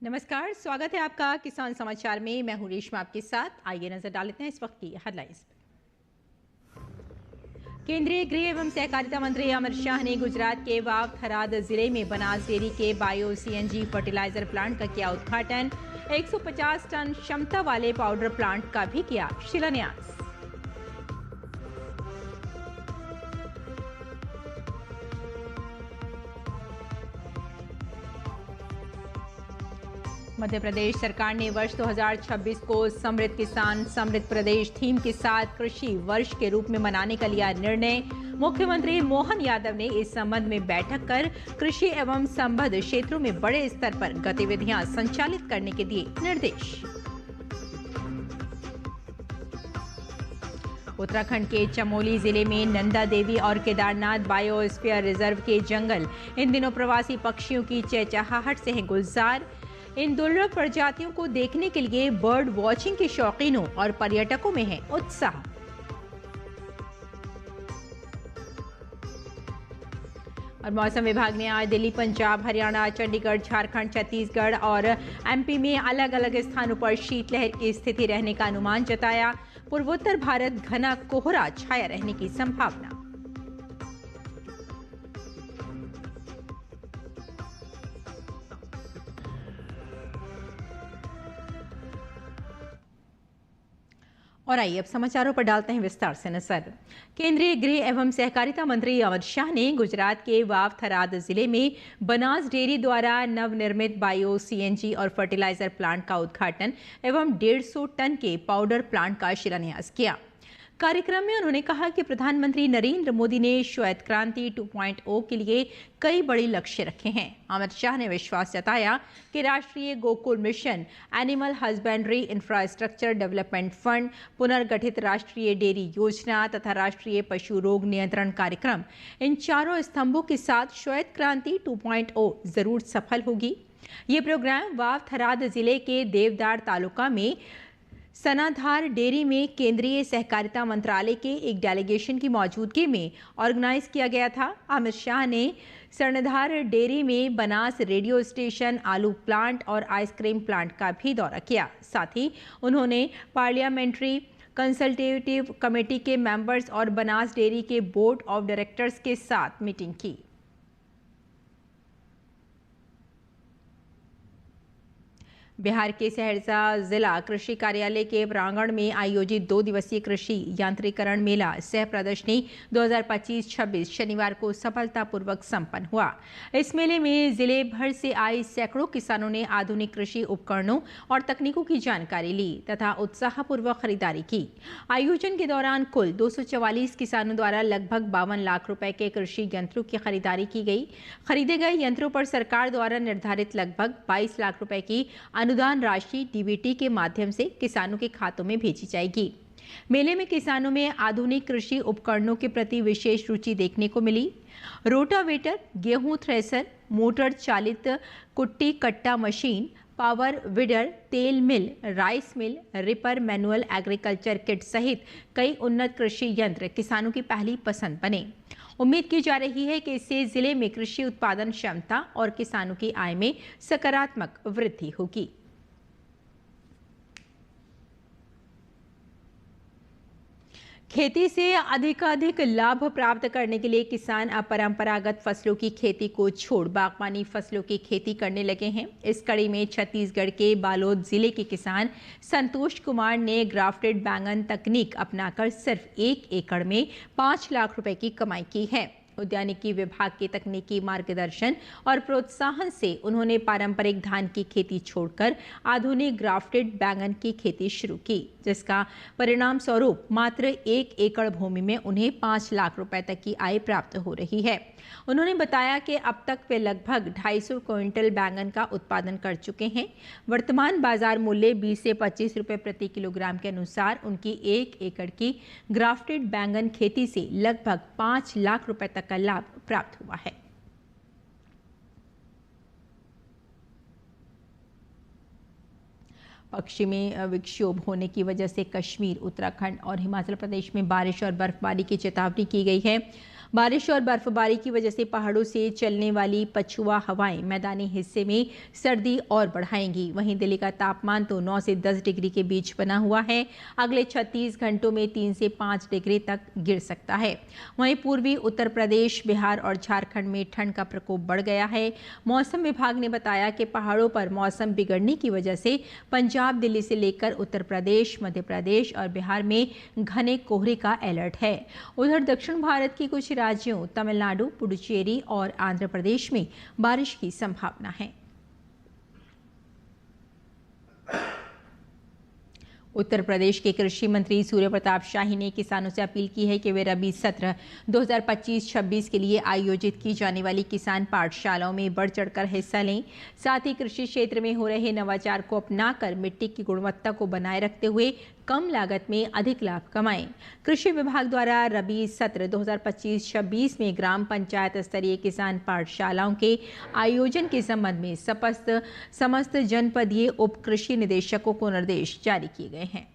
नमस्कार, स्वागत है आपका किसान समाचार में। मैं हूं रेशमा आपके साथ। आइए नजर डालते हैं इस वक्त की हेडलाइंस पर। केंद्रीय गृह एवं सहकारिता मंत्री अमित शाह ने गुजरात के वाव थराद जिले में बनास डेयरी के बायो सीएनजी फर्टिलाइजर प्लांट का किया उद्घाटन। 150 टन क्षमता वाले पाउडर प्लांट का भी किया शिलान्यास। मध्य प्रदेश सरकार ने वर्ष 2026 को समृद्ध किसान समृद्ध प्रदेश थीम के साथ कृषि वर्ष के रूप में मनाने का लिया निर्णय। मुख्यमंत्री मोहन यादव ने इस संबंध में बैठक कर कृषि एवं संबद्ध क्षेत्रों में बड़े स्तर पर गतिविधियां संचालित करने के दिए निर्देश। उत्तराखंड के चमोली जिले में नंदा देवी और केदारनाथ बायोस्फीयर रिजर्व के जंगल इन दिनों प्रवासी पक्षियों की चहचहाहट से हैं गुलजार। इन दुर्लभ प्रजातियों को देखने के लिए बर्ड वॉचिंग के शौकीनों और पर्यटकों में है उत्साह। और मौसम विभाग ने आज दिल्ली, पंजाब, हरियाणा, चंडीगढ़, झारखंड, छत्तीसगढ़ और एमपी में अलग अलग स्थानों पर शीतलहर की स्थिति रहने का अनुमान जताया। पूर्वोत्तर भारत घना कोहरा छाया रहने की संभावना। और आइए अब समाचारों पर डालते हैं विस्तार से नजर। केंद्रीय गृह एवं सहकारिता मंत्री अमित शाह ने गुजरात के वाव थराद जिले में बनास डेयरी द्वारा नवनिर्मित बायो सीएनजी और फर्टिलाइजर प्लांट का उद्घाटन एवं 150 टन के पाउडर प्लांट का शिलान्यास किया। कार्यक्रम में उन्होंने कहा कि प्रधानमंत्री नरेंद्र मोदी ने श्वेत क्रांति 2.0 के लिए कई बड़े लक्ष्य रखे हैं। अमित शाह ने विश्वास जताया कि राष्ट्रीय Gokul mission, animal husbandry infrastructure development fund, पुनर्गठित राष्ट्रीय डेयरी योजना तथा राष्ट्रीय पशु रोग नियंत्रण कार्यक्रम, इन चारों स्तंभों के साथ श्वेत क्रांति 2.0 जरूर सफल होगी। ये प्रोग्राम वाव थराद जिले के देवदार तालुका में सनाधार डेयरी में केंद्रीय सहकारिता मंत्रालय के एक डेलीगेशन की मौजूदगी में ऑर्गेनाइज किया गया था। अमित शाह ने सनाधार डेयरी में बनास रेडियो स्टेशन, आलू प्लांट और आइसक्रीम प्लांट का भी दौरा किया। साथ ही उन्होंने पार्लियामेंट्री कंसल्टेटिव कमेटी के मेंबर्स और बनास डेयरी के बोर्ड ऑफ डायरेक्टर्स के साथ मीटिंग की। बिहार के सहरसा जिला कृषि कार्यालय के प्रांगण में आयोजित 2 दिवसीय कृषि यांत्रिकरण मेला सह प्रदर्शनी 2025-26 शनिवार को सफलतापूर्वक संपन्न हुआ। इस मेले में जिले भर से आए सैकड़ों किसानों ने आधुनिक कृषि उपकरणों और तकनीकों की जानकारी ली तथा उत्साहपूर्वक खरीदारी की। आयोजन के दौरान कुल 244 किसानों द्वारा लगभग 52 लाख रुपए के कृषि यंत्रों की खरीदारी की गई। खरीदे गए यंत्रों पर सरकार द्वारा निर्धारित लगभग 22 लाख रुपए की अनुदान राशि डीबीटी के माध्यम से किसानों के खातों में भेजी जाएगी। मेले में किसानों में आधुनिक कृषि उपकरणों के प्रति विशेष रुचि देखने को मिली। रोटावेटर, गेहूं थ्रेसर, मोटर चालित कुट्टी कट्टा मशीन, पावर विडर, तेल mill, rice mill, reaper, manual agriculture kit सहित कई उन्नत कृषि यंत्र किसानों की पहली पसंद बने। उम्मीद की जा रही है कि इससे जिले में कृषि उत्पादन क्षमता और किसानों की आय में सकारात्मक वृद्धि होगी। खेती से अधिकाधिक लाभ प्राप्त करने के लिए किसान अपरंपरागत फसलों की खेती को छोड़ बागवानी फसलों की खेती करने लगे हैं। इस कड़ी में छत्तीसगढ़ के बालोद जिले के किसान संतोष कुमार ने ग्राफ्टेड बैंगन तकनीक अपनाकर सिर्फ 1 एकड़ में 5 लाख रुपए की कमाई की है। उद्यानिकी विभाग के तकनीकी मार्गदर्शन और प्रोत्साहन से उन्होंने पारंपरिक धान की खेती छोड़कर आधुनिक ग्राफ्टेड बैंगन की खेती शुरू की, जिसका परिणाम स्वरूप मात्र 1 एकड़ भूमि में उन्हें 5 लाख रुपए तक की आय प्राप्त हो रही है। उन्होंने बताया कि अब तक वे लगभग 250 क्विंटल बैंगन का उत्पादन कर चुके हैं। वर्तमान बाजार मूल्य 20 से 25 रुपए प्रति किलोग्राम के अनुसार उनकी 1 एकड़ की ग्राफ्टेड बैंगन खेती से लगभग 5 लाख रुपए तक का लाभ प्राप्त हुआ है। पश्चिमी विक्षोभ होने की वजह से कश्मीर, उत्तराखंड और हिमाचल प्रदेश में बारिश और बर्फबारी की चेतावनी की गई है। बारिश और बर्फबारी की वजह से पहाड़ों से चलने वाली पछुआ हवाएं मैदानी हिस्से में सर्दी और बढ़ाएंगी। वहीं दिल्ली का तापमान तो 9 से 10 डिग्री के बीच बना हुआ है। अगले 36 घंटों में 3 से 5 डिग्री तक गिर सकता है। वहीं पूर्वी उत्तर प्रदेश, बिहार और झारखंड में ठंड का प्रकोप बढ़ गया है। मौसम विभाग ने बताया कि पहाड़ों पर मौसम बिगड़ने की वजह से पंजाब, दिल्ली से लेकर उत्तर प्रदेश, मध्य प्रदेश और बिहार में घने कोहरे का अलर्ट है। उधर दक्षिण भारत की कुछ राज्यों तमिलनाडु, पुडुचेरी और आंध्र प्रदेश में बारिश की संभावना है। उत्तर प्रदेश के कृषि मंत्री सूर्य प्रताप शाही ने किसानों से अपील की है कि वे रबी सत्र 2025-26 के लिए आयोजित की जाने वाली किसान पाठशालाओं में बढ़ चढ़कर हिस्सा लें। साथ ही कृषि क्षेत्र में हो रहे नवाचार को अपनाकर मिट्टी की गुणवत्ता को बनाए रखते हुए कम लागत में अधिक लाभ कमाएं। कृषि विभाग द्वारा रबी सत्र 2025-26 में ग्राम पंचायत स्तरीय किसान पाठशालाओं के आयोजन के संबंध में समस्त जनपदीय उप कृषि निदेशकों को निर्देश जारी किए गए हैं।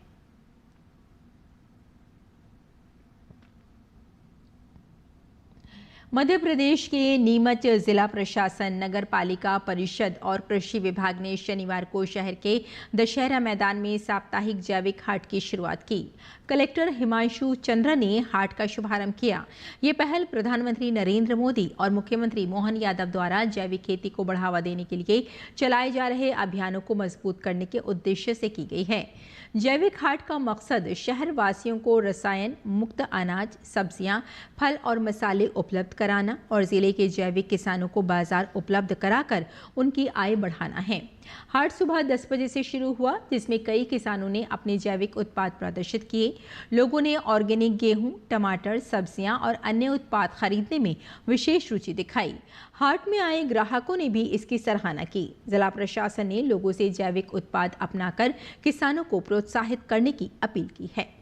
मध्य प्रदेश के नीमच जिला प्रशासन, नगर पालिका परिषद और कृषि विभाग ने शनिवार को शहर के दशहरा मैदान में साप्ताहिक जैविक हाट की शुरुआत की। कलेक्टर हिमांशु चंद्र ने हाट का शुभारंभ किया। ये पहल प्रधानमंत्री नरेंद्र मोदी और मुख्यमंत्री मोहन यादव द्वारा जैविक खेती को बढ़ावा देने के लिए चलाए जा रहे अभियानों को मजबूत करने के उद्देश्य से की गई है। जैविक हाट का मकसद शहर वासियों को रसायन मुक्त अनाज, सब्जियां, फल और मसाले उपलब्ध कराना और जिले के जैविक किसानों को बाजार उपलब्ध कराकर उनकी आय बढ़ाना है। हाट सुबह 10 बजे से शुरू हुआ, जिसमें कई किसानों ने अपने जैविक उत्पाद प्रदर्शित किए। लोगों ने ऑर्गेनिक गेहूं, टमाटर, सब्जियां और अन्य उत्पाद खरीदने में विशेष रुचि दिखाई। हाट में आए ग्राहकों ने भी इसकी सराहना की। जिला प्रशासन ने लोगों से जैविक उत्पाद अपनाकर किसानों को प्रोत्साहित करने की अपील की है।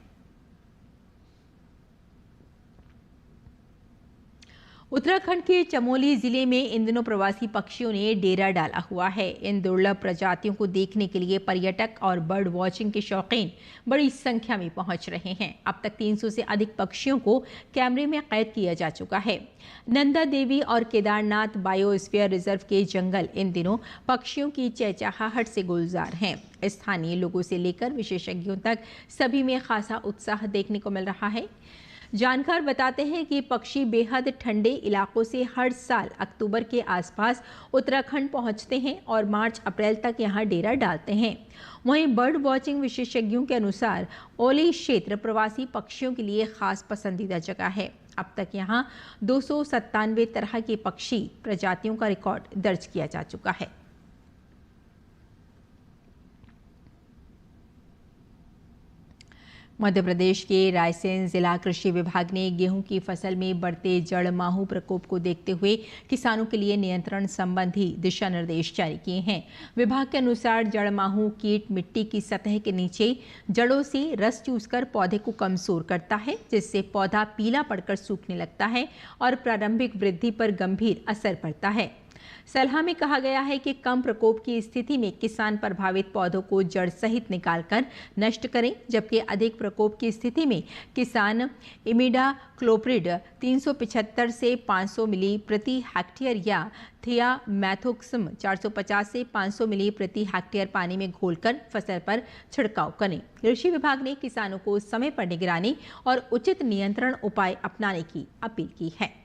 उत्तराखंड के चमोली जिले में इन दिनों प्रवासी पक्षियों ने डेरा डाला हुआ है। इन दुर्लभ प्रजातियों को देखने के लिए पर्यटक और बर्ड वॉचिंग के शौकीन बड़ी संख्या में पहुंच रहे हैं। अब तक 300 से अधिक पक्षियों को कैमरे में कैद किया जा चुका है। नंदा देवी और केदारनाथ बायोस्फीयर रिजर्व के जंगल इन दिनों पक्षियों की चहचहाहट से गुलजार हैं। स्थानीय लोगों से लेकर विशेषज्ञों तक सभी में खासा उत्साह देखने को मिल रहा है। जानकार बताते हैं कि पक्षी बेहद ठंडे इलाकों से हर साल अक्टूबर के आसपास उत्तराखंड पहुंचते हैं और मार्च-अप्रैल तक यहां डेरा डालते हैं। वहीं बर्ड वॉचिंग विशेषज्ञों के अनुसार ओली क्षेत्र प्रवासी पक्षियों के लिए खास पसंदीदा जगह है। अब तक यहां 297 तरह के पक्षी प्रजातियों का रिकॉर्ड दर्ज किया जा चुका है। मध्य प्रदेश के रायसेन जिला कृषि विभाग ने गेहूं की फसल में बढ़ते जड़ माहू प्रकोप को देखते हुए किसानों के लिए नियंत्रण संबंधी दिशा निर्देश जारी किए हैं। विभाग के अनुसार जड़ माहू कीट मिट्टी की सतह के नीचे जड़ों से रस चूसकर पौधे को कमजोर करता है, जिससे पौधा पीला पड़कर सूखने लगता है और प्रारंभिक वृद्धि पर गंभीर असर पड़ता है। सलाह में कहा गया है कि कम प्रकोप की स्थिति में किसान प्रभावित पौधों को जड़ सहित निकालकर नष्ट करें, जबकि अधिक प्रकोप की स्थिति में किसान इमिडाक्लोप्रिड 375 से 500 मिली प्रति हेक्टेयर या थियामेथोक्सम 450 से 500 मिली प्रति हेक्टेयर पानी में घोलकर फसल पर छिड़काव करें। कृषि विभाग ने किसानों को समय पर निगरानी और उचित नियंत्रण उपाय अपनाने की अपील की है।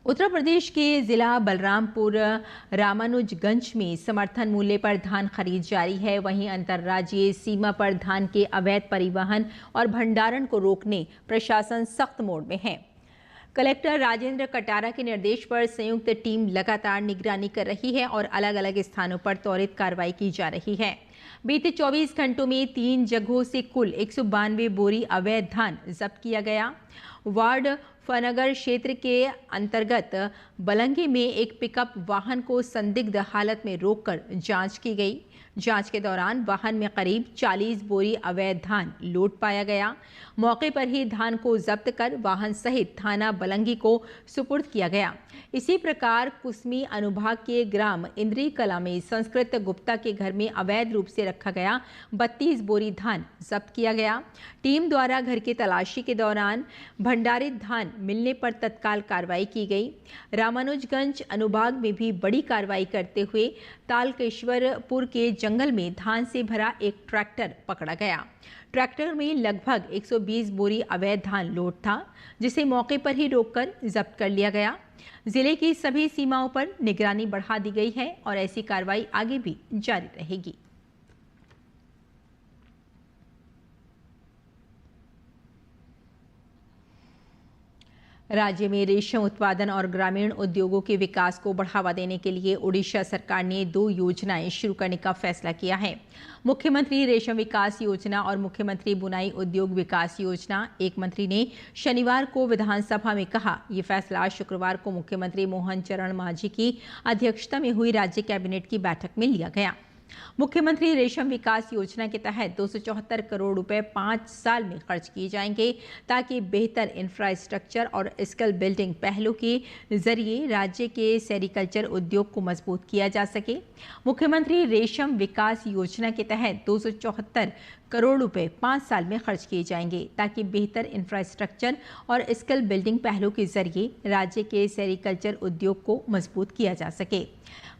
उत्तर प्रदेश के जिला बलरामपुर रामानुजगंज में समर्थन मूल्य पर धान खरीद जारी है। वहीं अंतर्राज्यीय सीमा पर धान के अवैध परिवहन और भंडारण को रोकने प्रशासन सख्त मोड में है। कलेक्टर राजेंद्र कटारा के निर्देश पर संयुक्त टीम लगातार निगरानी कर रही है और अलग अलग स्थानों पर त्वरित कार्रवाई की जा रही है। बीते 24 घंटों में 3 जगहों से कुल 192 बोरी अवैध धान जब्त किया गया। वार्ड फनगर क्षेत्र के अंतर्गत बलंगी में एक पिकअप वाहन को संदिग्ध हालत में रोककर जांच की गई। जांच के दौरान वाहन में करीब 40 बोरी अवैध धान लोड पाया गया। मौके पर ही धान को जब्त कर वाहन सहित थाना बलंगी को सुपुर्द किया गया। इसी प्रकार कुसमी अनुभाग के ग्राम इंद्री कला में संस्कृत गुप्ता के घर में अवैध रूप से रखा गया 32 बोरी धान जब्त किया गया। टीम द्वारा घर की तलाशी के दौरान भंडारित धान मिलने पर तत्काल कार्रवाई की गई। रामानुजगंज अनुभाग में भी बड़ी कार्रवाई करते हुए तालकेश्वरपुर के जंगल में धान से भरा एक ट्रैक्टर पकड़ा गया। ट्रैक्टर में लगभग 120 बोरी अवैध धान लोड था, जिसे मौके पर ही रोककर जब्त कर लिया गया। जिले की सभी सीमाओं पर निगरानी बढ़ा दी गई है और ऐसी कार्रवाई आगे भी जारी रहेगी। राज्य में रेशम उत्पादन और ग्रामीण उद्योगों के विकास को बढ़ावा देने के लिए ओडिशा सरकार ने 2 योजनाएं शुरू करने का फैसला किया है। मुख्यमंत्री रेशम विकास योजना और मुख्यमंत्री बुनाई उद्योग विकास योजना। एक मंत्री ने शनिवार को विधानसभा में कहा। ये फैसला शुक्रवार को मुख्यमंत्री मोहन चरण मांझी की अध्यक्षता में हुई राज्य कैबिनेट की बैठक में लिया गया। मुख्यमंत्री रेशम विकास योजना के तहत 274 करोड़ रुपए 5 साल में खर्च किए जाएंगे, ताकि बेहतर इंफ्रास्ट्रक्चर और स्किल बिल्डिंग पहलों के जरिए राज्य के सेरिकल्चर उद्योग को मजबूत किया जा सके। मुख्यमंत्री रेशम विकास योजना के तहत 274 करोड़ रुपए 5 साल में खर्च किए जाएंगे, ताकि बेहतर इंफ्रास्ट्रक्चर और स्किल बिल्डिंग पहलों के जरिए राज्य के सेरिकल्चर उद्योग को मजबूत किया जा सके।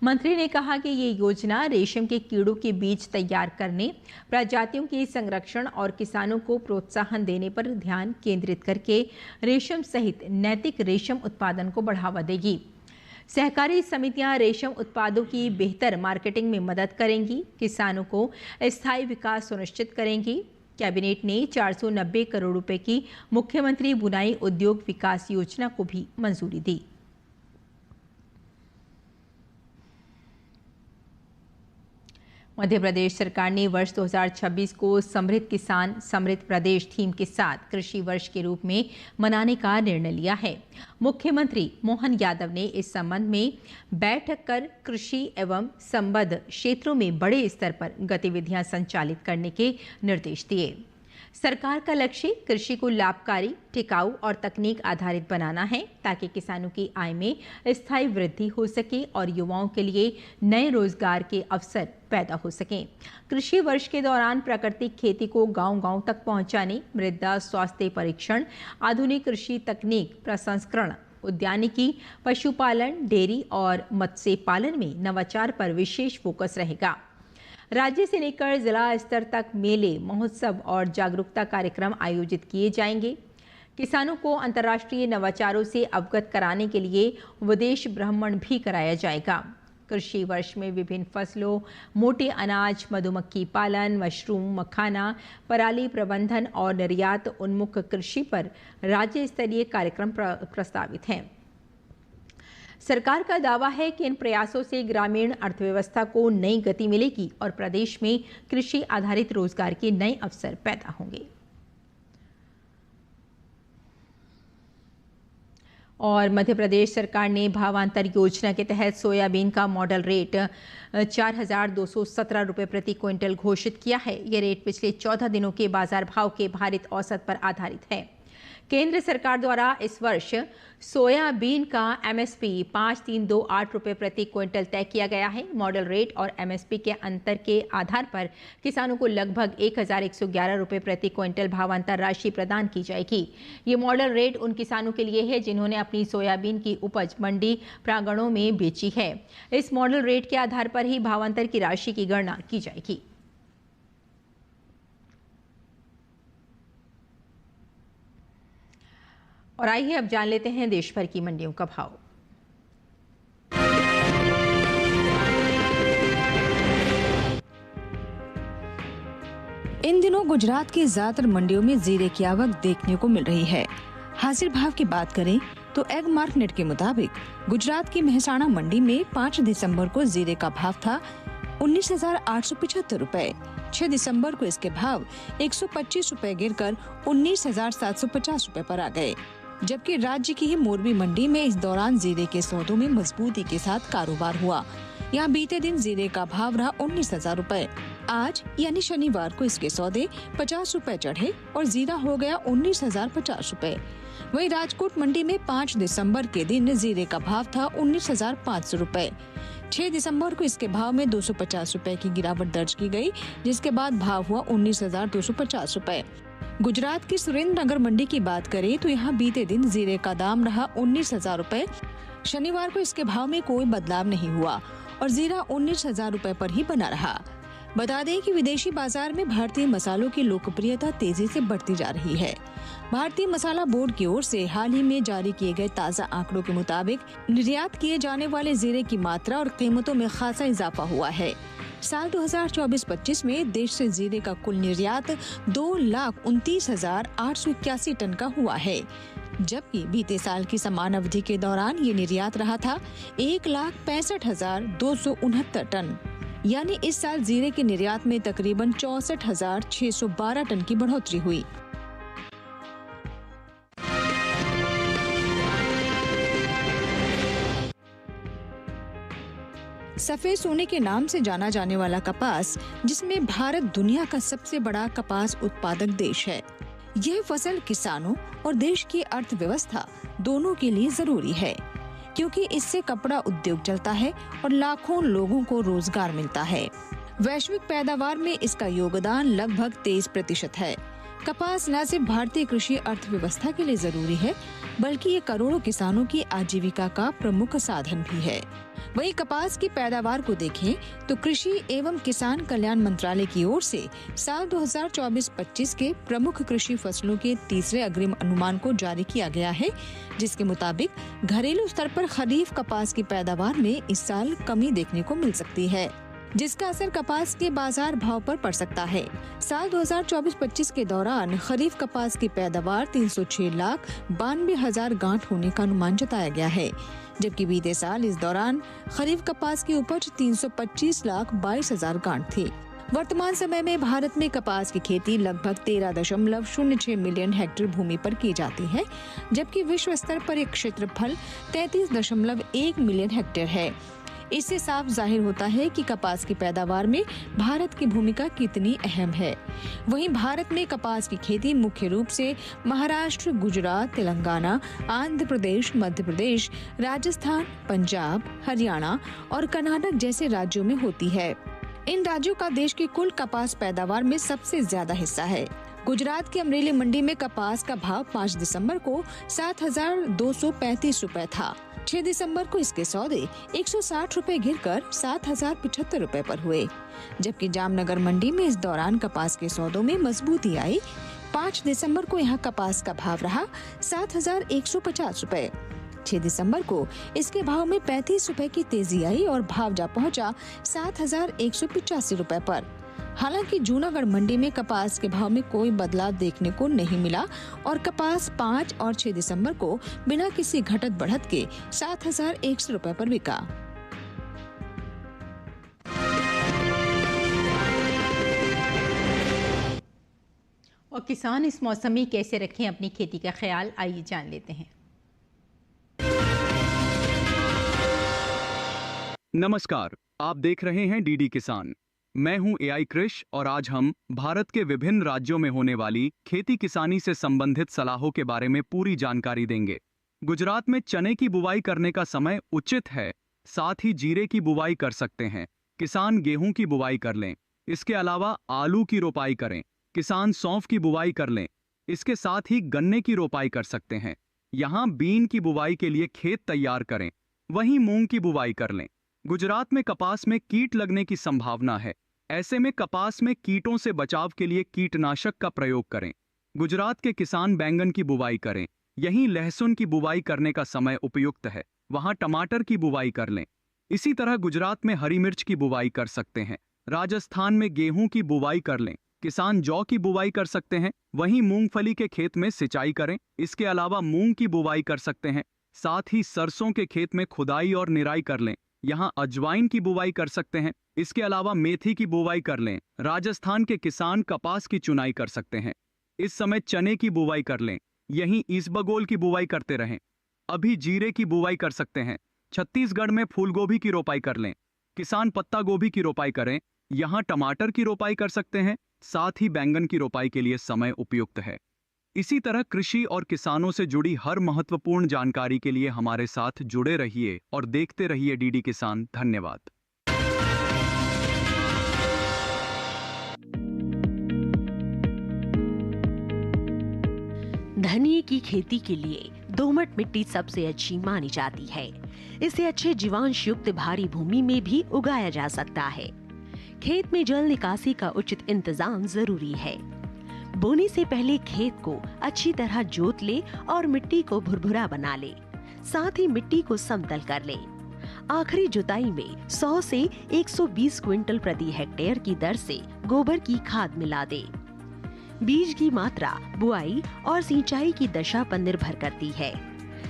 मंत्री ने कहा कि ये योजना रेशम के कीड़ों के बीज तैयार करने, प्रजातियों के संरक्षण और किसानों को प्रोत्साहन देने पर ध्यान केंद्रित करके रेशम सहित नैतिक रेशम उत्पादन को बढ़ावा देगी। सहकारी समितियां रेशम उत्पादों की बेहतर मार्केटिंग में मदद करेंगी, किसानों को स्थायी विकास सुनिश्चित करेंगी। कैबिनेट ने 490 करोड़ रुपए की मुख्यमंत्री बुनाई उद्योग विकास योजना को भी मंजूरी दी। मध्य प्रदेश सरकार ने वर्ष 2026 को समृद्ध किसान समृद्ध प्रदेश थीम के साथ कृषि वर्ष के रूप में मनाने का निर्णय लिया है। मुख्यमंत्री मोहन यादव ने इस संबंध में बैठक कर कृषि एवं संबद्ध क्षेत्रों में बड़े स्तर पर गतिविधियां संचालित करने के निर्देश दिए। सरकार का लक्ष्य कृषि को लाभकारी, टिकाऊ और तकनीक आधारित बनाना है, ताकि किसानों की आय में स्थायी वृद्धि हो सके और युवाओं के लिए नए रोजगार के अवसर पैदा हो सकें। कृषि वर्ष के दौरान प्राकृतिक खेती को गांव-गांव तक पहुंचाने, मृदा स्वास्थ्य परीक्षण, आधुनिक कृषि तकनीक प्रसंस्करण, उद्यानिकी, पशुपालन, डेयरी और मत्स्य पालन में नवाचार पर विशेष फोकस रहेगा। राज्य से लेकर जिला स्तर तक मेले, महोत्सव और जागरूकता कार्यक्रम आयोजित किए जाएंगे। किसानों को अंतर्राष्ट्रीय नवाचारों से अवगत कराने के लिए विदेश भ्रमण भी कराया जाएगा। कृषि वर्ष में विभिन्न फसलों, मोटे अनाज, मधुमक्खी पालन, मशरूम, मखाना, पराली प्रबंधन और निर्यात उन्मुख कृषि पर राज्य स्तरीय कार्यक्रम प्रस्तावित हैं। सरकार का दावा है कि इन प्रयासों से ग्रामीण अर्थव्यवस्था को नई गति मिलेगी और प्रदेश में कृषि आधारित रोजगार के नए अवसर पैदा होंगे। और मध्य प्रदेश सरकार ने भावांतर योजना के तहत सोयाबीन का मॉडल रेट 4,217 रुपये प्रति क्विंटल घोषित किया है। ये रेट पिछले 14 दिनों के बाजार भाव के भारित औसत पर आधारित है। केंद्र सरकार द्वारा इस वर्ष सोयाबीन का एमएसपी 5,328 रुपये प्रति क्विंटल तय किया गया है। मॉडल रेट और एमएसपी के अंतर के आधार पर किसानों को लगभग 1,111 रुपये प्रति क्विंटल भावांतर राशि प्रदान की जाएगी। ये मॉडल रेट उन किसानों के लिए है जिन्होंने अपनी सोयाबीन की उपज मंडी प्रांगणों में बेची है। इस मॉडल रेट के आधार पर ही भावांतर की राशि की गणना की जाएगी। और आइए अब जान लेते हैं देश भर की मंडियों का भाव। इन दिनों गुजरात की ज्यादातर मंडियों में जीरे की आवक देखने को मिल रही है। हाजिर भाव की बात करें तो एग मार्केट के मुताबिक गुजरात की मेहसाणा मंडी में 5 दिसंबर को जीरे का भाव था 19,875 रुपए। 6 दिसंबर को इसके भाव 125 रुपए गिरकर 19,750 रुपए पर आ गए। जबकि राज्य की ही मोरबी मंडी में इस दौरान जीरे के सौदों में मजबूती के साथ कारोबार हुआ। यहाँ बीते दिन जीरे का भाव रहा 19,000 रूपए। आज यानी शनिवार को इसके सौदे 50 रूपए चढ़े और जीरा हो गया 19,050 रूपए। वहीं राजकोट मंडी में 5 दिसंबर के दिन जीरे का भाव था 19,500 रूपए। 6 दिसंबर को इसके भाव में 250 रूपए की गिरावट दर्ज की गई, जिसके बाद भाव हुआ 19,250 रूपए। गुजरात की सुरेंद्र नगर मंडी की बात करें तो यहाँ बीते दिन जीरे का दाम रहा 19,000 रूपए। शनिवार को इसके भाव में कोई बदलाव नहीं हुआ और जीरा 19,000 रूपए पर ही बना रहा। बता दें कि विदेशी बाजार में भारतीय मसालों की लोकप्रियता तेजी से बढ़ती जा रही है। भारतीय मसाला बोर्ड की ओर से हाल ही में जारी किए गए ताज़ा आंकड़ों के मुताबिक निर्यात किए जाने वाले जीरे की मात्रा और कीमतों में खासा इजाफा हुआ है। साल 2024-25 में देश से जीरे का कुल निर्यात 2,29,881 टन का हुआ है, जबकि बीते साल की समान अवधि के दौरान ये निर्यात रहा था 1,65,269 टन। यानी इस साल जीरे के निर्यात में तकरीबन 64,612 टन की बढ़ोतरी हुई। सफेद सोने के नाम से जाना जाने वाला कपास, जिसमें भारत दुनिया का सबसे बड़ा कपास उत्पादक देश है, यह फसल किसानों और देश की अर्थव्यवस्था दोनों के लिए जरूरी है, क्योंकि इससे कपड़ा उद्योग चलता है और लाखों लोगों को रोजगार मिलता है। वैश्विक पैदावार में इसका योगदान लगभग 23% है। कपास न सिर्फ भारतीय कृषि अर्थव्यवस्था के लिए जरूरी है, बल्कि ये करोड़ों किसानों की आजीविका का प्रमुख साधन भी है। वहीं कपास की पैदावार को देखें तो कृषि एवं किसान कल्याण मंत्रालय की ओर से साल 2024-25 के प्रमुख कृषि फसलों के तीसरे अग्रिम अनुमान को जारी किया गया है, जिसके मुताबिक घरेलू स्तर पर खरीफ कपास की पैदावार में इस साल कमी देखने को मिल सकती है, जिसका असर कपास के बाजार भाव पर पड़ सकता है। साल 2024-25 के दौरान खरीफ कपास की पैदावार 306,92,000 गांठ होने का अनुमान जताया गया है, जबकि बीते साल इस दौरान खरीफ कपास की उपज 325,22,000 गांठ थी। वर्तमान समय में भारत में कपास की खेती लगभग 13.06 मिलियन हेक्टेयर भूमि पर की जाती है, जबकि विश्व स्तर पर एक क्षेत्रफल 33.1 मिलियन हेक्टेयर है। इससे साफ जाहिर होता है कि कपास की पैदावार में भारत की भूमिका कितनी अहम है। वहीं भारत में कपास की खेती मुख्य रूप से महाराष्ट्र, गुजरात, तेलंगाना, आंध्र प्रदेश, मध्य प्रदेश, राजस्थान, पंजाब, हरियाणा और कर्नाटक जैसे राज्यों में होती है। इन राज्यों का देश की कुल कपास पैदावार में सबसे ज्यादा हिस्सा है। गुजरात की अमरेली मंडी में कपास का भाव 5 दिसंबर को 7,235 रूपए था। 6 दिसंबर को इसके सौदे 160 रूपए गिरकर 7,075 रूपए पर हुए, जबकि जामनगर मंडी में इस दौरान कपास के सौदों में मजबूती आई। 5 दिसंबर को यहाँ कपास का भाव रहा 7,150 रूपए। 6 दिसंबर को इसके भाव में 35 रूपए की तेजी आई और भाव जा पहुँचा 7,185 रूपए पर। हालांकि जूनागढ़ मंडी में कपास के भाव में कोई बदलाव देखने को नहीं मिला और कपास 5 और 6 दिसंबर को बिना किसी घटत बढ़त के 7,100 रूपए पर बिका। और किसान इस मौसम में कैसे रखें अपनी खेती का ख्याल, आइए जान लेते हैं। नमस्कार, आप देख रहे हैं डीडी किसान। मैं हूं एआई कृष और आज हम भारत के विभिन्न राज्यों में होने वाली खेती किसानी से संबंधित सलाहों के बारे में पूरी जानकारी देंगे। गुजरात में चने की बुवाई करने का समय उचित है, साथ ही जीरे की बुवाई कर सकते हैं। किसान गेहूं की बुवाई कर लें। इसके अलावा आलू की रोपाई करें। किसान सौंफ की बुवाई कर लें। इसके साथ ही गन्ने की रोपाई कर सकते हैं। यहाँ बीन की बुवाई के लिए खेत तैयार करें। वहीं मूंग की बुवाई कर लें। गुजरात में कपास में कीट लगने की संभावना है, ऐसे में कपास में कीटों से बचाव के लिए कीटनाशक का प्रयोग करें। गुजरात के किसान बैंगन की बुवाई करें। यहीं लहसुन की बुवाई करने का समय उपयुक्त है, वहां टमाटर की बुवाई कर लें। इसी तरह गुजरात में हरी मिर्च की बुवाई कर सकते हैं। राजस्थान में गेहूं की बुवाई कर लें। किसान जौ की बुवाई कर सकते हैं। वहीं मूंगफली के खेत में सिंचाई करें। इसके अलावा मूंग की बुवाई कर सकते हैं। साथ ही सरसों के खेत में खुदाई और निराई कर लें। यहाँ अजवाइन की बुवाई कर सकते हैं। इसके अलावा मेथी की बुवाई कर लें। राजस्थान के किसान कपास की चुनाई कर सकते हैं। इस समय चने की बुवाई कर लें। यहीं इसबगोल की बुवाई करते रहें। अभी जीरे की बुवाई कर सकते हैं। छत्तीसगढ़ में फूलगोभी की रोपाई कर लें। किसान पत्ता गोभी की रोपाई करें, यहाँ टमाटर की रोपाई कर सकते हैं, साथ ही बैंगन की रोपाई के लिए समय उपयुक्त है। इसी तरह कृषि और किसानों से जुड़ी हर महत्वपूर्ण जानकारी के लिए हमारे साथ जुड़े रहिए और देखते रहिए डीडी किसान। धन्यवाद। धनिये की खेती के लिए दोमट मिट्टी सबसे अच्छी मानी जाती है। इसे अच्छे जीवांश युक्त भारी भूमि में भी उगाया जा सकता है। खेत में जल निकासी का उचित इंतजाम जरूरी है। बोने से पहले खेत को अच्छी तरह जोत ले और मिट्टी को भुरभुरा बना ले। साथ ही मिट्टी को समतल कर ले। आखिरी जुताई में 100 से 120 क्विंटल प्रति हेक्टेयर की दर से गोबर की खाद मिला दे। बीज की मात्रा बुआई और सिंचाई की दशा पर निर्भर करती है।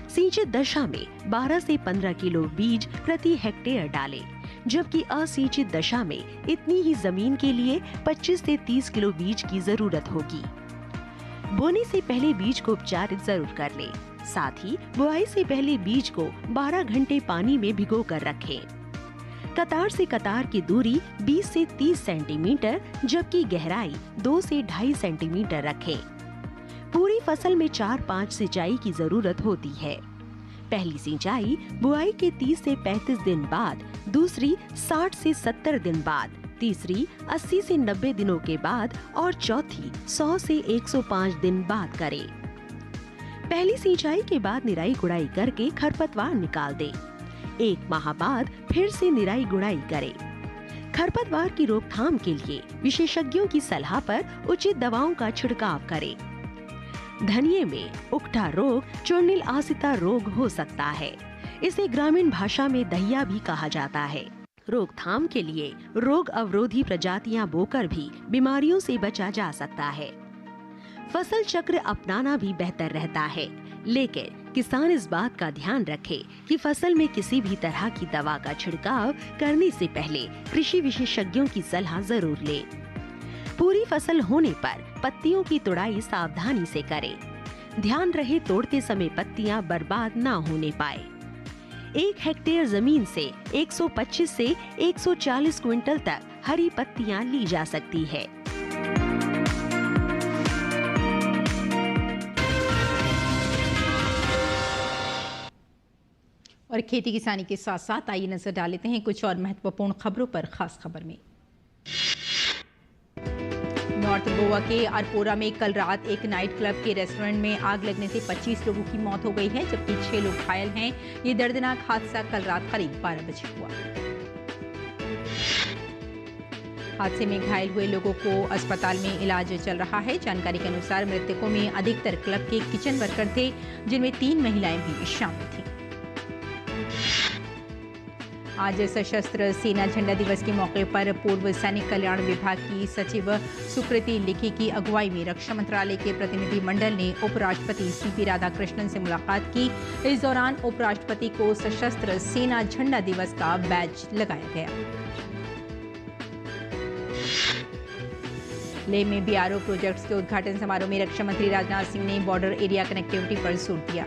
सिंचित दशा में 12 से 15 किलो बीज प्रति हेक्टेयर डालें, जबकि असिंचित दशा में इतनी ही जमीन के लिए 25 से 30 किलो बीज की जरूरत होगी। बोने से पहले बीज को उपचारित जरूर कर लें। साथ ही बुआई से पहले बीज को 12 घंटे पानी में भिगो कर रखें। कतार से कतार की दूरी 20 से 30 सेंटीमीटर, जबकि गहराई 2 से 2.5 सेंटीमीटर रखें। पूरी फसल में 4-5 सिंचाई की जरूरत होती है। पहली सिंचाई बुआई के 30 से 35 दिन बाद, दूसरी 60 से 70 दिन बाद, तीसरी 80 से 90 दिनों के बाद और चौथी 100 से 105 दिन बाद करें। पहली सिंचाई के बाद निराई गुड़ाई करके खरपतवार निकाल दें। 1 माह बाद फिर से निराई गुड़ाई करें। खरपतवार की रोकथाम के लिए विशेषज्ञों की सलाह पर उचित दवाओं का छिड़काव करें। धनिये में उकठा रोग चूर्णिल आसिता रोग हो सकता है। इसे ग्रामीण भाषा में दहिया भी कहा जाता है। रोकथाम के लिए रोग अवरोधी प्रजातियां बोकर भी बीमारियों से बचा जा सकता है। फसल चक्र अपनाना भी बेहतर रहता है, लेकिन किसान इस बात का ध्यान रखे कि फसल में किसी भी तरह की दवा का छिड़काव करने से पहले कृषि विशेषज्ञों की सलाह जरूर ले। पूरी फसल होने पर पत्तियों की तुड़ाई सावधानी से करें। ध्यान रहे तोड़ते समय पत्तियां बर्बाद ना होने पाए। 1 हेक्टेयर जमीन से 125 से 140 क्विंटल तक हरी पत्तियां ली जा सकती है। और खेती किसानी के साथ साथ आइए नजर डाल लेते हैं कुछ और महत्वपूर्ण खबरों पर। खास खबर में नॉर्थ गोवा के अरपोरा में कल रात एक नाइट क्लब के रेस्टोरेंट में आग लगने से 25 लोगों की मौत हो गई है, जबकि 6 लोग घायल हैं। ये दर्दनाक हादसा कल रात करीब 12 बजे हुआ। हादसे में घायल हुए लोगों को अस्पताल में इलाज चल रहा है। जानकारी के अनुसार मृतकों में अधिकतर क्लब के किचन वर्कर थे, जिनमें 3 महिलाएं भी शामिल थीं। आज सशस्त्र सेना झंडा दिवस के मौके पर पूर्व सैनिक कल्याण विभाग की सचिव सुकृति लिखी की अगुवाई में रक्षा मंत्रालय के प्रतिनिधि मंडल ने उपराष्ट्रपति सीपी राधाकृष्णन से मुलाकात की। इस दौरान उपराष्ट्रपति को सशस्त्र सेना झंडा दिवस का बैज लगाया गया। लेह में बीआरओ प्रोजेक्ट्स के उद्घाटन समारोह में रक्षा मंत्री राजनाथ सिंह ने बॉर्डर एरिया कनेक्टिविटी पर जोर दिया।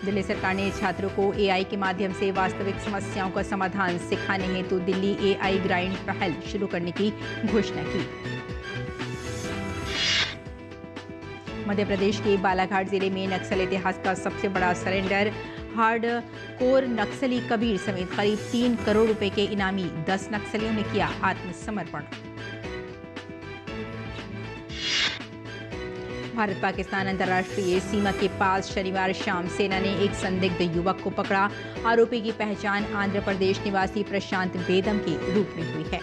दिल्ली सरकार ने छात्रों को एआई के माध्यम से वास्तविक समस्याओं का समाधान सिखाने हेतु दिल्ली एआई ग्राइंड पहल शुरू करने की घोषणा की। मध्य प्रदेश के बालाघाट जिले में नक्सल इतिहास का सबसे बड़ा सरेंडर। हार्ड कोर नक्सली कबीर समेत करीब 3 करोड़ रुपए के इनामी 10 नक्सलियों ने किया आत्मसमर्पण। भारत पाकिस्तान अंतर्राष्ट्रीय सीमा के पास शनिवार शाम सेना ने एक संदिग्ध युवक को पकड़ा। आरोपी की पहचान आंध्र प्रदेश निवासी प्रशांत बेदम के रूप में हुई है।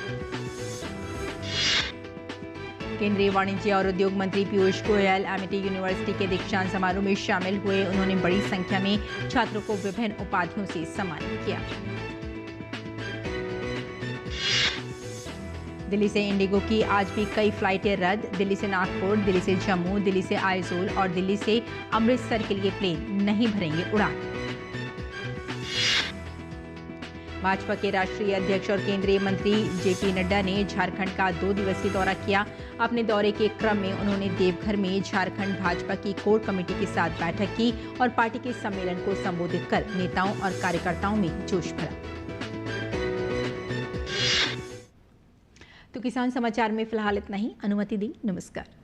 केंद्रीय वाणिज्य और उद्योग मंत्री पीयूष गोयल एमिटी यूनिवर्सिटी के दीक्षांत समारोह में शामिल हुए। उन्होंने बड़ी संख्या में छात्रों को विभिन्न उपाधियों से सम्मानित किया। दिल्ली से इंडिगो की आज भी कई फ्लाइटें रद्द। दिल्ली से नागपुर, दिल्ली से जम्मू, दिल्ली से आइजोल और दिल्ली से अमृतसर के लिए प्लेन नहीं भरेंगे उड़ान। भाजपा के राष्ट्रीय अध्यक्ष और केंद्रीय मंत्री जेपी नड्डा ने झारखंड का 2 दिवसीय दौरा किया। अपने दौरे के क्रम में उन्होंने देवघर में झारखंड भाजपा की कोर कमेटी के साथ बैठक की और पार्टी के सम्मेलन को संबोधित कर नेताओं और कार्यकर्ताओं में जोश भरा। तो किसान समाचार में फिलहाल इतना ही। अनुमति दी, नमस्कार।